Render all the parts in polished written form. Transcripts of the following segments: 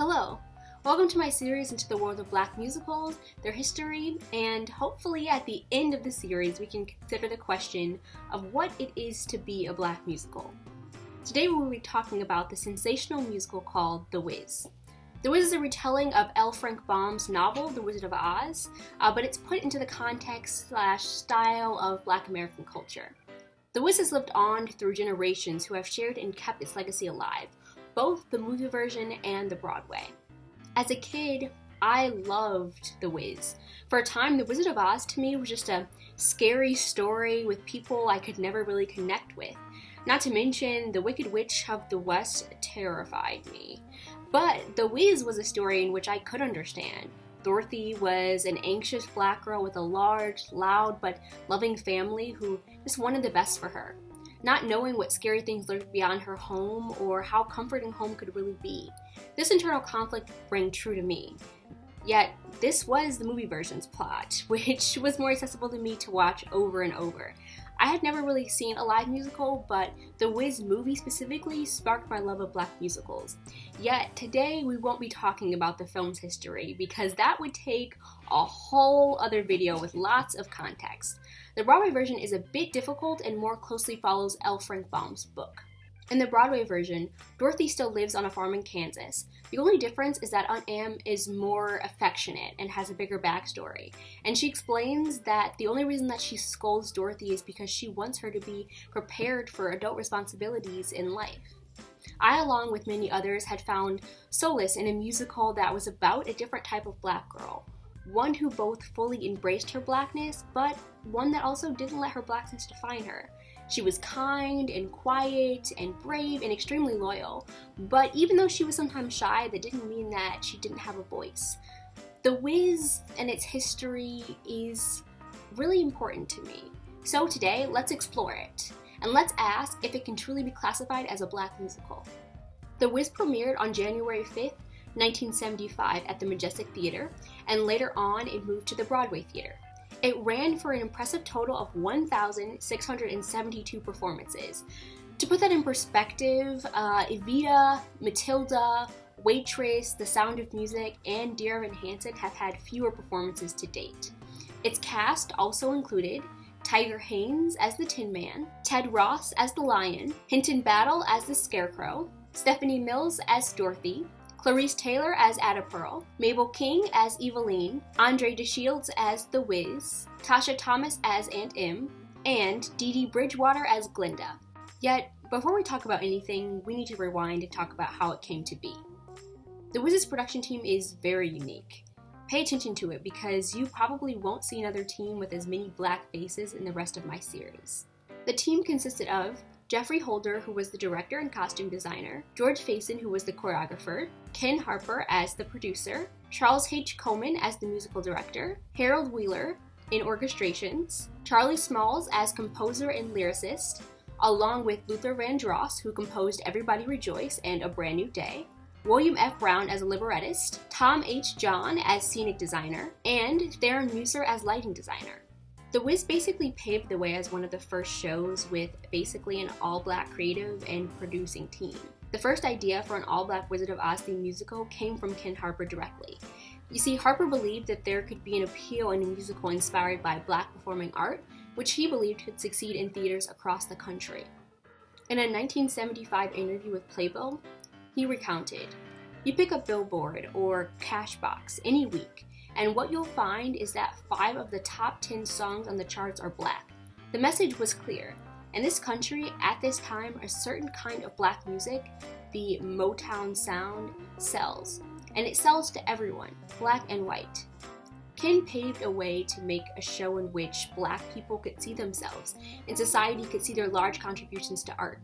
Hello! Welcome to my series into the world of Black musicals, their history, and hopefully at the end of the series we can consider the question of what it is to be a Black musical. Today we will be talking about the sensational musical called The Wiz. The Wiz is a retelling of L. Frank Baum's novel, The Wizard of Oz, but it's put into the context/style of Black American culture. The Wiz has lived on through generations who have shared and kept its legacy alive, both the movie version and the Broadway. As a kid, I loved The Wiz. For a time, The Wizard of Oz to me was just a scary story with people I could never really connect with. Not to mention, the Wicked Witch of the West terrified me. But The Wiz was a story in which I could understand. Dorothy was an anxious Black girl with a large, loud, but loving family who just wanted the best for her, not knowing what scary things lurked beyond her home or how comforting home could really be. This internal conflict rang true to me. Yet, this was the movie version's plot, which was more accessible to me to watch over and over. I had never really seen a live musical, but the Wiz movie specifically sparked my love of Black musicals. Yet, today we won't be talking about the film's history, because that would take a whole other video with lots of context. The Broadway version is a bit difficult and more closely follows L. Frank Baum's book. In the Broadway version, Dorothy still lives on a farm in Kansas. The only difference is that Aunt Em is more affectionate and has a bigger backstory. And she explains that the only reason that she scolds Dorothy is because she wants her to be prepared for adult responsibilities in life. I, along with many others, had found solace in a musical that was about a different type of Black girl. One who both fully embraced her Blackness, but one that also didn't let her Blackness define her. She was kind and quiet and brave and extremely loyal, but even though she was sometimes shy, that didn't mean that she didn't have a voice. The Wiz and its history is really important to me. So today, let's explore it, and let's ask if it can truly be classified as a Black musical. The Wiz premiered on January 5th, 1975 at the Majestic Theater, and later on it moved to the Broadway Theater. It ran for an impressive total of 1,672 performances. To put that in perspective, Evita, Matilda, Waitress, The Sound of Music, and Dear Evan Hansen have had fewer performances to date. Its cast also included Tiger Haynes as the Tin Man, Ted Ross as the Lion, Hinton Battle as the Scarecrow, Stephanie Mills as Dorothy, Clarice Taylor as Ada Pearl, Mabel King as Eveline, Andre DeShields as The Wiz, Tasha Thomas as Aunt Em, and Dee Dee Bridgewater as Glinda. Yet, before we talk about anything, we need to rewind and talk about how it came to be. The Wiz's production team is very unique. Pay attention to it because you probably won't see another team with as many Black faces in the rest of my series. The team consisted of Jeffrey Holder, who was the director and costume designer, George Faison, who was the choreographer, Ken Harper as the producer, Charles H. Coleman as the musical director, Harold Wheeler in orchestrations, Charlie Smalls as composer and lyricist, along with Luther Vandross, who composed Everybody Rejoice and A Brand New Day, William F. Brown as a librettist, Tom H. John as scenic designer, and Theron Muser as lighting designer. The Wiz basically paved the way as one of the first shows with basically an all-Black creative and producing team. The first idea for an all-Black Wizard of Oz themed musical came from Ken Harper directly. You see, Harper believed that there could be an appeal in a musical inspired by Black performing art, which he believed could succeed in theaters across the country. In a 1975 interview with Playbill, he recounted, "You pick up Billboard or Cashbox any week, and what you'll find is that 5 of the top 10 songs on the charts are Black. The message was clear. In this country, at this time, a certain kind of Black music, the Motown sound, sells. And it sells to everyone, Black and white." Ken paved a way to make a show in which Black people could see themselves, and society could see their large contributions to art.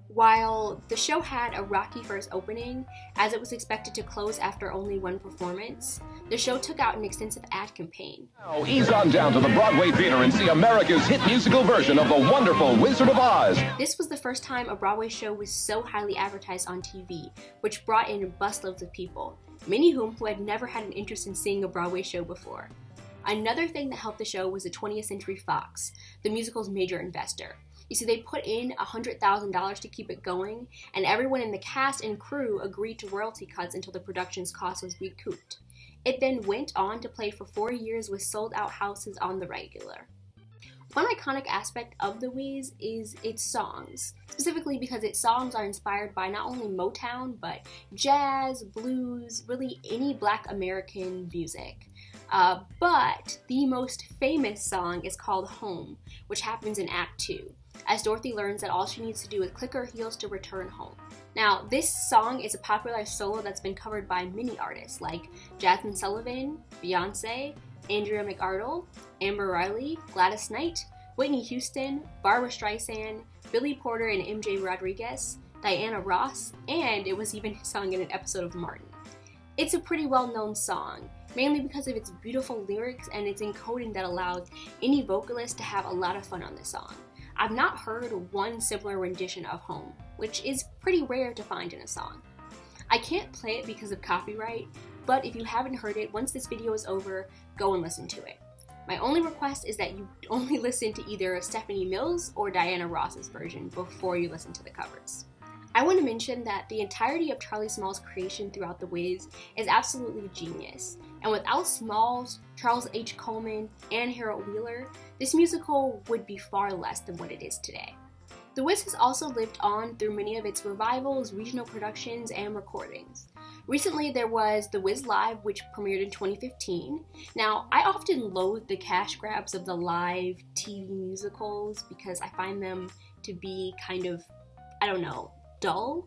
While the show had a rocky first opening, as it was expected to close after only one performance, the show took out an extensive ad campaign. Now ease on down to the Broadway Theater and see America's hit musical version of The Wonderful Wizard of Oz. This was the first time a Broadway show was so highly advertised on TV, which brought in busloads of people, many whom who had never had an interest in seeing a Broadway show before. Another thing that helped the show was the 20th Century Fox, the musical's major investor. You see, they put in $100,000 to keep it going, and everyone in the cast and crew agreed to royalty cuts until the production's cost was recouped. It then went on to play for 4 years with sold-out houses on the regular. One iconic aspect of The Wiz is its songs, specifically because its songs are inspired by not only Motown, but jazz, blues, really any Black American music. But the most famous song is called Home, which happens in Act 2, as Dorothy learns that all she needs to do is click her heels to return home. Now, this song is a popular solo that's been covered by many artists like Jasmine Sullivan, Beyonce, Andrea McArdle, Amber Riley, Gladys Knight, Whitney Houston, Barbra Streisand, Billy Porter and MJ Rodriguez, Diana Ross, and it was even sung in an episode of Martin. It's a pretty well-known song, mainly because of its beautiful lyrics and its encoding that allows any vocalist to have a lot of fun on this song. I've not heard one similar rendition of Home, which is pretty rare to find in a song. I can't play it because of copyright, but if you haven't heard it, once this video is over, go and listen to it. My only request is that you only listen to either Stephanie Mills or Diana Ross's version before you listen to the covers. I want to mention that the entirety of Charlie Small's creation throughout The Wiz is absolutely genius, and without Smalls, Charles H. Coleman, and Harold Wheeler, this musical would be far less than what it is today. The Wiz has also lived on through many of its revivals, regional productions, and recordings. Recently, there was The Wiz Live, which premiered in 2015. Now, I often loathe the cash grabs of the live TV musicals because I find them to be kind of, dull.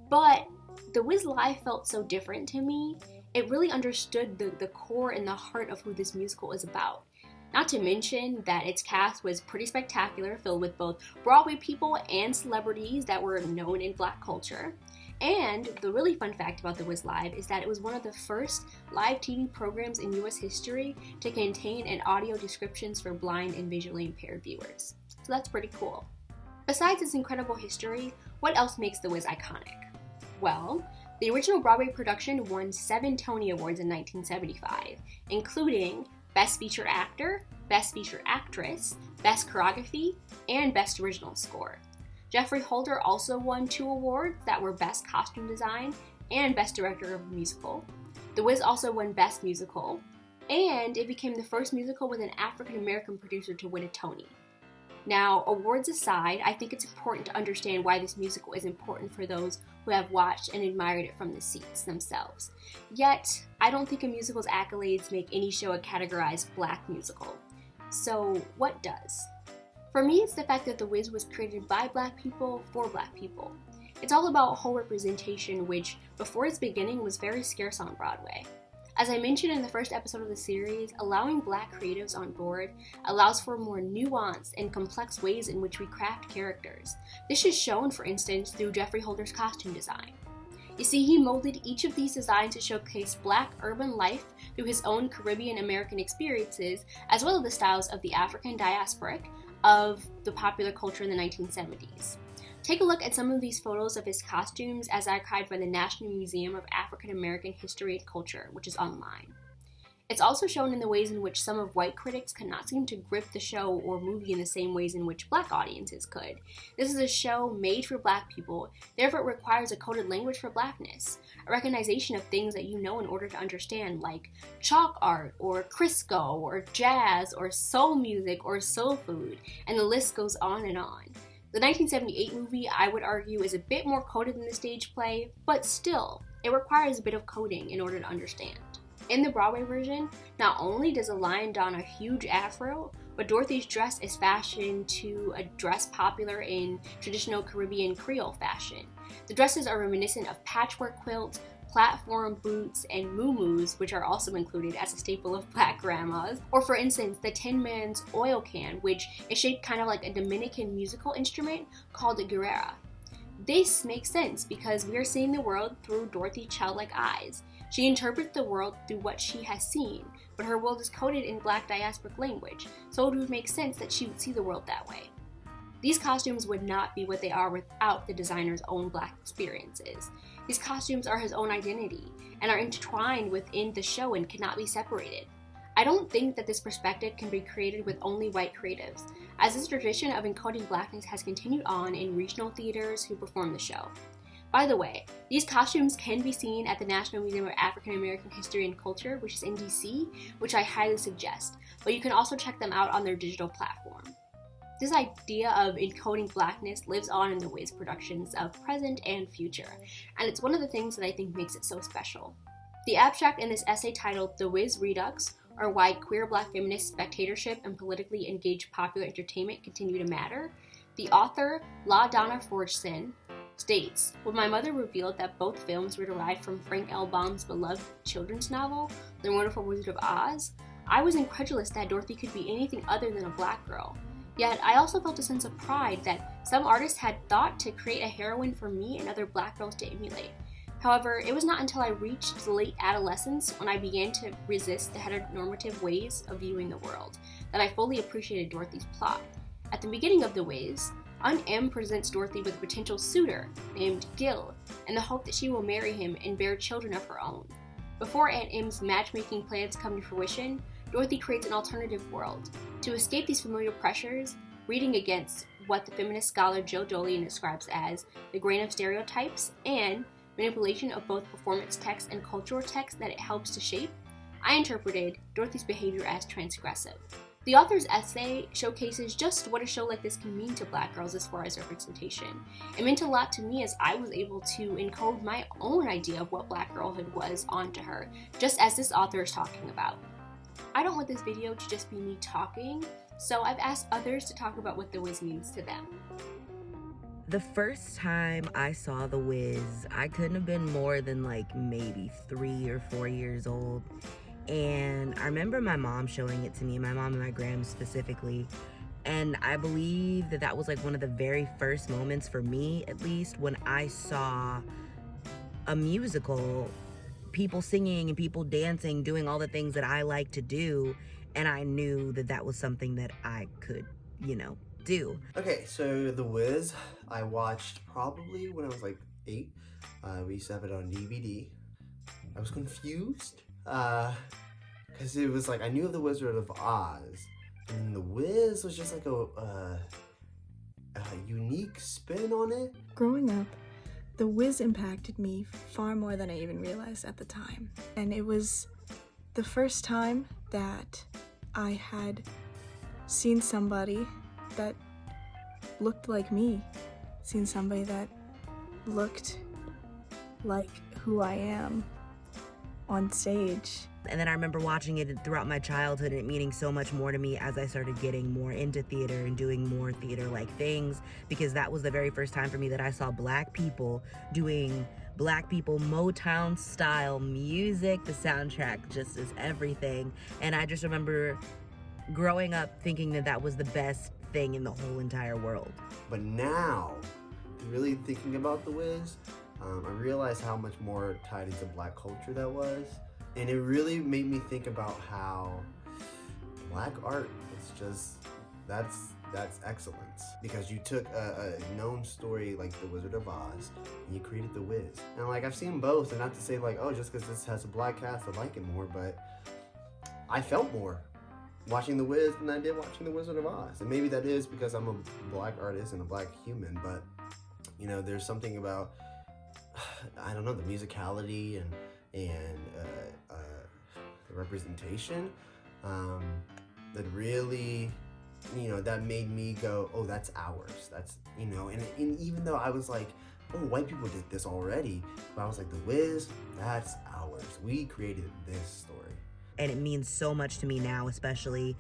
But The Wiz Live felt so different to me. It really understood the core and the heart of who this musical is about. Not to mention that its cast was pretty spectacular, filled with both Broadway people and celebrities that were known in Black culture. And the really fun fact about The Wiz Live is that it was one of the first live TV programs in US history to contain an audio descriptions for blind and visually impaired viewers. So that's pretty cool. Besides its incredible history, what else makes The Wiz iconic? Well, the original Broadway production won 7 Tony Awards in 1975, including Best Feature Actor, Best Feature Actress, Best Choreography, and Best Original Score. Jeffrey Holder also won 2 awards that were Best Costume Design and Best Director of a Musical. The Wiz also won Best Musical, and it became the first musical with an African American producer to win a Tony. Now, awards aside, I think it's important to understand why this musical is important for those who have watched and admired it from the seats themselves. Yet, I don't think a musical's accolades make any show a categorized Black musical. So, what does? For me, it's the fact that The Wiz was created by Black people for Black people. It's all about whole representation, which, before its beginning, was very scarce on Broadway. As I mentioned in the first episode of the series, allowing Black creatives on board allows for more nuanced and complex ways in which we craft characters. This is shown, for instance, through Jeffrey Holder's costume design. You see, he molded each of these designs to showcase Black urban life through his own Caribbean American experiences, as well as the styles of the African diasporic of the popular culture in the 1970s. Take a look at some of these photos of his costumes as archived by the National Museum of African American History and Culture, which is online. It's also shown in the ways in which some of white critics could not seem to grip the show or movie in the same ways in which Black audiences could. This is a show made for Black people, therefore it requires a coded language for Blackness, a recognition of things that you know in order to understand, like chalk art, or Crisco, or jazz, or soul music, or soul food, and the list goes on and on. The 1978 movie, I would argue, is a bit more coded than the stage play, but still, it requires a bit of coding in order to understand. In the Broadway version, not only does a lion don a huge afro, but Dorothy's dress is fashioned to a dress popular in traditional Caribbean Creole fashion. The dresses are reminiscent of patchwork quilts, platform boots, and muumuus, which are also included as a staple of Black grandmas. Or for instance, the Tin Man's oil can, which is shaped kind of like a Dominican musical instrument called a guerrera. This makes sense because we are seeing the world through Dorothy's childlike eyes. She interprets the world through what she has seen, but her world is coded in Black diasporic language, so it would make sense that she would see the world that way. These costumes would not be what they are without the designer's own Black experiences. These costumes are his own identity and are intertwined within the show and cannot be separated. I don't think that this perspective can be created with only white creatives. as this tradition of encoding Blackness has continued on in regional theaters who perform the show. By the way, these costumes can be seen at the National Museum of African American History and Culture, which is in DC, which I highly suggest, but you can also check them out on their digital platform. This idea of encoding Blackness lives on in the Wiz productions of present and future, and it's one of the things that I think makes it so special. The abstract in this essay titled The Wiz Redux, or Why Queer Black Feminist Spectatorship and Politically Engaged Popular Entertainment Continue to Matter, the author, La Donna Forgeson, states, when my mother revealed that both films were derived from Frank L. Baum's beloved children's novel, The Wonderful Wizard of Oz, I was incredulous that Dorothy could be anything other than a black girl. Yet, I also felt a sense of pride that some artists had thought to create a heroine for me and other black girls to emulate. However, it was not until I reached the late adolescence when I began to resist the heteronormative ways of viewing the world that I fully appreciated Dorothy's plot. At the beginning of The Wiz, Aunt M presents Dorothy with a potential suitor named Gil in the hope that she will marry him and bear children of her own. Before Aunt M's matchmaking plans come to fruition, Dorothy creates an alternative world. To escape these familiar pressures, reading against what the feminist scholar Jill Jolien describes as the grain of stereotypes and manipulation of both performance text and cultural text that it helps to shape, I interpreted Dorothy's behavior as transgressive. The author's essay showcases just what a show like this can mean to black girls as far as representation. It meant a lot to me as I was able to encode my own idea of what black girlhood was onto her, just as this author is talking about. I don't want this video to just be me talking, so I've asked others to talk about what The Wiz means to them. The first time I saw The Wiz, I couldn't have been more than like maybe 3 or 4 years old. And I remember my mom showing it to me, my mom and my grandma specifically. And I believe that that was like one of the very first moments for me, at least, when I saw a musical, people singing and people dancing, doing all the things that I like to do. And I knew that that was something that I could, do. Okay, so The Wiz, I watched probably when I was like 8. We used to have it on DVD. I was confused, because it was like, I knew of The Wizard of Oz, and The Wiz was just like a unique spin on it. Growing up, The Wiz impacted me far more than I even realized at the time. And it was the first time that I had seen somebody that looked like me, seen somebody that looked like who I am on stage. And then I remember watching it throughout my childhood and it meaning so much more to me as I started getting more into theater and doing more theater-like things, because that was the very first time for me that I saw black people doing black people Motown style music. The soundtrack just is everything. And I just remember growing up thinking that that was the best thing in the whole entire world. But now, really thinking about The Wiz, I realized how much more tied into black culture that was. And it really made me think about how black art is just, that's excellence. Because you took a known story like The Wizard of Oz and you created The Wiz. And like, I've seen both, and not to say like, oh, just because this has a black cast, I like it more, but I felt more watching The Wiz than I did watching The Wizard of Oz. And maybe that is because I'm a black artist and a black human, but there's something about, I don't know, the musicality and the representation that really, that made me go, oh, that's ours. That's, and even though I was like, oh, white people did this already, but I was like, The Wiz, that's ours. We created this story. And it means so much to me now, especially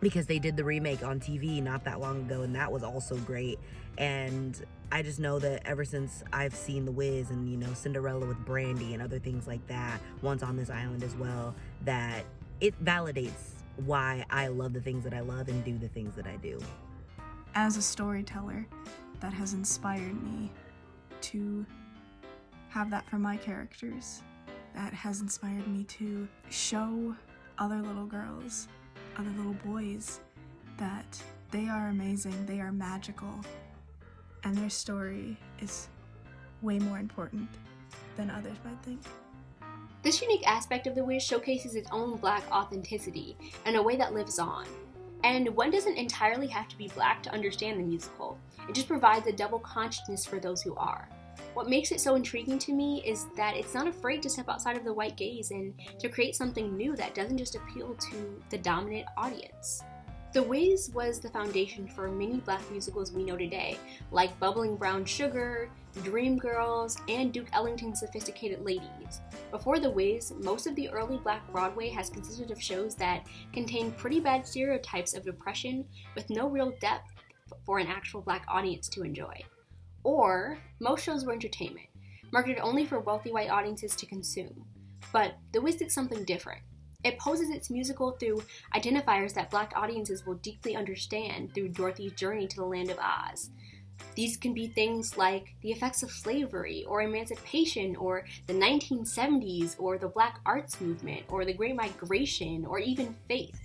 because they did the remake on TV not that long ago, and that was also great. And I just know that ever since I've seen The Wiz and, Cinderella with Brandy and other things like that, Once on This Island as well, that it validates why I love the things that I love and do the things that I do. As a storyteller, that has inspired me to have that for my characters. That has inspired me to show other little girls, other little boys, that they are amazing, they are magical, and their story is way more important than others might think. This unique aspect of The Wiz showcases its own black authenticity in a way that lives on. And one doesn't entirely have to be Black to understand the musical. It just provides a double consciousness for those who are. What makes it so intriguing to me is that it's not afraid to step outside of the white gaze and to create something new that doesn't just appeal to the dominant audience. The Wiz was the foundation for many Black musicals we know today, like Bubbling Brown Sugar, Dreamgirls, and Duke Ellington's Sophisticated Ladies. Before The Wiz, most of the early Black Broadway has consisted of shows that contain pretty bad stereotypes of depression with no real depth for an actual Black audience to enjoy. Or, most shows were entertainment, marketed only for wealthy white audiences to consume. But The Wiz did something different. It poses its musical through identifiers that Black audiences will deeply understand through Dorothy's journey to the land of Oz. These can be things like the effects of slavery, or emancipation, or the 1970s, or the Black arts movement, or the Great Migration, or even faith.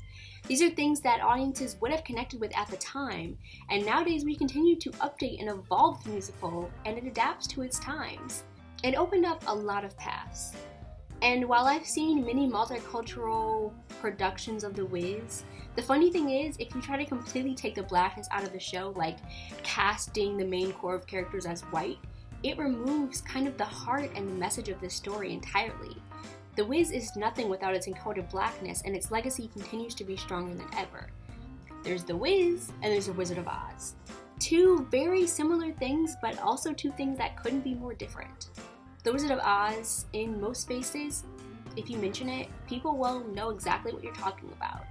These are things that audiences would have connected with at the time, and nowadays we continue to update and evolve the musical, and it adapts to its times. It opened up a lot of paths. And while I've seen many multicultural productions of The Wiz, the funny thing is, if you try to completely take the Blackness out of the show, like casting the main core of characters as white, it removes kind of the heart and the message of this story entirely. The Wiz is nothing without its encoded Blackness, and its legacy continues to be stronger than ever. There's The Wiz, and there's The Wizard of Oz. Two very similar things, but also two things that couldn't be more different. The Wizard of Oz, in most spaces, if you mention it, people will know exactly what you're talking about.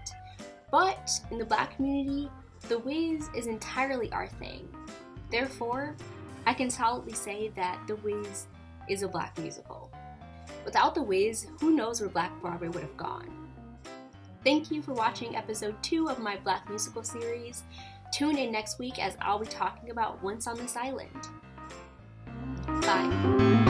But in the Black community, The Wiz is entirely our thing. Therefore, I can solidly say that The Wiz is a Black musical. Without The Wiz, who knows where Black Broadway would have gone. Thank you for watching episode 2 of my Black musical series. Tune in next week as I'll be talking about Once on This Island. Bye.